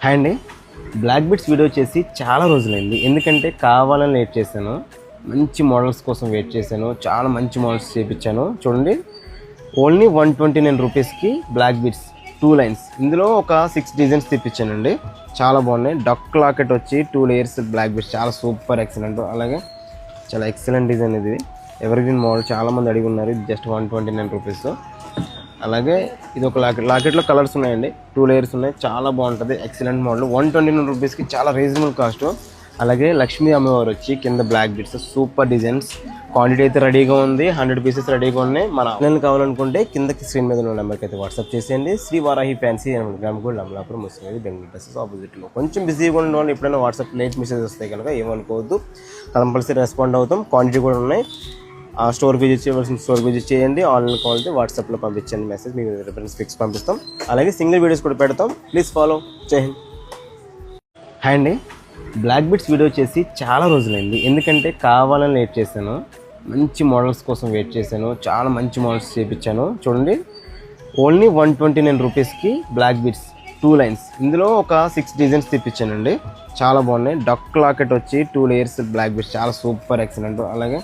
Hi అండి. Black bits video చేసి చాలా రోజులైంది. ఎందుకంటే కావాలని లేట్ చేశాను. మంచి మోడల్స్ కోసం వెయిట్ చేశాను. చాలా మంచి మోడల్స్ చేయించాను. చూడండి, ఓన్లీ 129 రూపీస్కి బ్లాక్ బిట్స్ 2 లైన్స్. ఇందులో ఒక 6 డిజైన్స్ తెప్పించానండి. చాలా బాగున్నాయి. డక్ లాకెట్ వచ్చి 2 లేయర్స్ బ్లాక్ బిట్స్ చాలా సూపర్ ఎక్సలెంట్. అలాగే చాలా ఎక్సలెంట్ డిజైన్ ఇది. ఎవర్గ్రీన్ మోడల్, చాలామంది అడిగి ఉన్నారు. ఇది జస్ట్ 129 రూపీస్. అలాగే ఇది ఒక లాకెట్లో కలర్స్ ఉన్నాయండి. 2 లేయర్స్ ఉన్నాయి. చాలా బాగుంటుంది. Excellent model. 129 రూపీస్కి చాలా రీజనబుల్ కాస్ట్. అలాగే లక్ష్మీ అమ్మవారు వచ్చి కింద black bits super designs. Quantity అయితే రెడీగా ఉంది. 100 పీసెస్ రెడీగా ఉన్నాయి. మన ఆన్లైన్ కావాలనుకుంటే కిందకి స్క్రీన్ మీద ఉన్న నెంబర్కి అయితే వాట్సాప్ చేసేయండి. శ్రీ వారాహి ఫ్యాన్సీ గ్రామగూడ్ అమలాపురం ముస్లిం బెంగళూరు డ్రెస్సెస్ ఆపోజిట్లో. కొంచెం బిజీగా ఉన్న వాళ్ళు ఎప్పుడైనా వాట్సాప్ లేట్ మెసేజ్ వస్తాయి కనుక ఏమనుకోవద్దు. కంపల్సరీ రెస్పాండ్ అవుతాం. క్వాంటిటీ కూడా ఉన్నాయి. స్టోర్ విజిట్ చేయవలసిన స్టోర్ విజిట్ చేయండి. ఆన్లైన్ కావాలంటే వాట్సాప్లో పంపించండి మెసేజ్. మీకు రిఫరెన్స్ పిక్స్ పంపిస్తాం. అలాగే సింగిల్ వీడియోస్ కూడా పెడతాం. Please follow. జై హింద్. హాయ్ అండి. బ్లాక్ బిట్స్ వీడియో చేసి చాలా రోజులైంది. ఎందుకంటే కావాలని లేట్ చేశాను. మంచి మోడల్స్ కోసం వెయిట్ చేశాను. చాలా మంచి మోడల్స్ చేయించాను. చూడండి, ఓన్లీ 129 రూపీస్కి బ్లాక్ బిట్స్ 2 లైన్స్. ఇందులో ఒక 6 డిజైన్స్ తెప్పించానండి. చాలా బాగున్నాయి. డక్ లాకెట్ వచ్చి 2 లేయర్స్ బ్లాక్ బిట్స్ చాలా సూపర్ ఎక్సలెంట్. అలాగే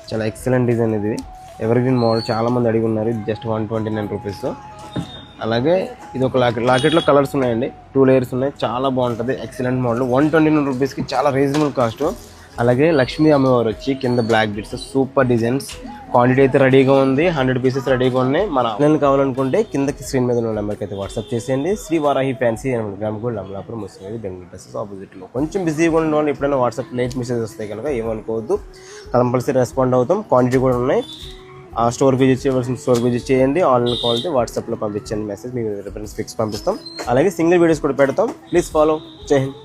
చాలా ఎక్సలెంట్ డిజైన్ ఇది. ఎవర్గ్రీన్ మోడల్, చాలామంది అడిగి ఉన్నారు. ఇది జస్ట్ 129 రూపీస్. అలాగే ఇది ఒక లాకెట్లో కలర్స్ ఉన్నాయండి. 2 లేయర్స్ ఉన్నాయి. చాలా బాగుంటుంది. Excellent model. 129 రూపీస్కి చాలా రీజనబుల్ కాస్ట్. అలాగే లక్ష్మీ అమ్మవారు వచ్చి కింద black bits super designs. Quantity అయితే రెడీగా ఉంది. 100 పీసెస్ రెడీగా ఉన్నాయి. మన ఆన్లైన్ కావాలనుకుంటే కిందకి స్క్రీన్ మీద ఉన్న నెంబర్కి అయితే వాట్సాప్ చేసేయండి. శ్రీ వారాహి ఫ్యాన్సీ గ్రామగూడ్ అమలాపురం ముస్లిం బెంగళూరు డ్రెస్సెస్ ఆపోజిట్లో. కొంచెం బిజీగా ఉన్న వాళ్ళు ఎప్పుడైనా వాట్సాప్ లేట్ మెసేజ్ వస్తాయి కనుక ఏమనుకోవద్దు. కంపల్సరీ రెస్పాండ్ అవుతాం. క్వాంటిటీ కూడా ఉన్నాయి. స్టోర్ విజిట్ చేయవలసిన స్టోర్ విజిట్ చేయండి. ఆన్లైన్ కావాలంటే వాట్సాప్లో పంపించండి మెసేజ్. మీకు రిఫరెన్స్ పిక్స్ పంపిస్తాం. అలాగే సింగిల్ వీడియోస్ కూడా పెడతాం. Please follow. జై హింద్.